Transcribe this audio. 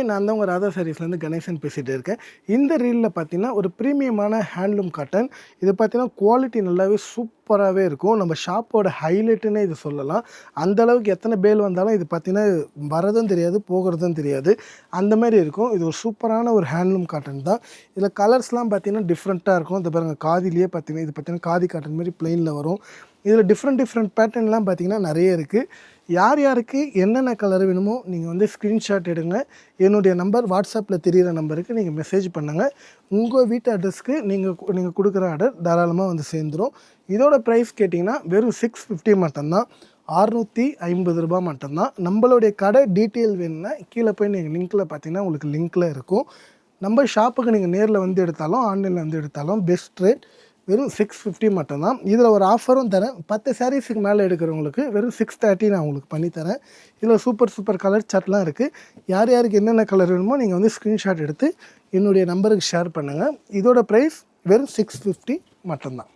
நான் தான் உங்கள் ராதா சாரீஸ்லேருந்து கணேசன் பேசிகிட்டு இருக்கேன். இந்த ரீலில் பார்த்தீங்கன்னா, ஒரு ப்ரீமியமான ஹேண்ட்லூம் காட்டன். இது பார்த்தீங்கன்னா, குவாலிட்டி நல்லாவே சூப்பராகவே இருக்கும். நம்ம ஷாப்போட ஹைலைட்டுன்னே இது சொல்லலாம். அந்த அளவுக்கு எத்தனை பேல் வந்தாலும் இது பார்த்தீங்கன்னா, வரதும் தெரியாது, போகிறதும் தெரியாது. அந்த மாரி இருக்கும். இது ஒரு சூப்பரான ஒரு ஹேண்ட்லூம் காட்டன் தான். இதில் கலர்ஸ்லாம் பார்த்தீங்கன்னா, டிஃப்ரெண்ட்டாக இருக்கும். இந்த பாருங்க காதிலேயே பார்த்தீங்கன்னா, இது பார்த்தீங்கன்னா காதி காட்டன் மாரி ப்ளெயினில் வரும். இதில் டிஃப்ரெண்ட் பேட்டர்ன்லாம் பார்த்தீங்கன்னா நிறைய இருக்குது. யார் யாருக்கு என்னென்ன கலர் வேணுமோ நீங்கள் வந்து ஸ்க்ரீன்ஷாட் எடுங்க. என்னுடைய நம்பர் வாட்ஸ்அப்பில் தெரியிற நம்பருக்கு நீங்கள் மெசேஜ் பண்ணுங்கள். உங்கள் வீட்டு அட்ரஸ்க்கு நீங்கள் கொடுக்குற ஆர்டர் தாராளமாக வந்து சேர்ந்துரும். இதோட ப்ரைஸ் கேட்டிங்கன்னா வெறும் 650 மட்டும்தான். ரூ. 650 மட்டும்தான். நம்மளுடைய கடை டீட்டெயில் வேணும்னா கீழே போய் நீங்கள் லிங்க்கில் பார்த்தீங்கன்னா உங்களுக்கு லிங்க்கில் இருக்கும். நம்ம ஷாப்புக்கு நீங்கள் நேரில் வந்து எடுத்தாலும் ஆன்லைனில் வந்து எடுத்தாலும் பெஸ்ட் ரேட் வெறும் 650 மட்டும்தான். இதில் ஒரு ஆஃபரும் தரேன். 10 சாரீஸுக்கு மேலே எடுக்கிறவங்களுக்கு வெறும் 630 நான் உங்களுக்கு பண்ணித்தரேன். இதில் சூப்பர் கலர் சார்ட்லாம் இருக்குது. யார் யாருக்கு என்னென்ன கலர் வேணுமோ நீங்கள் வந்து ஸ்க்ரீன்ஷாட் எடுத்து என்னுடைய நம்பருக்கு ஷேர் பண்ணுங்கள். இதோட ப்ரைஸ் வெறும் 650 மட்டும்தான்.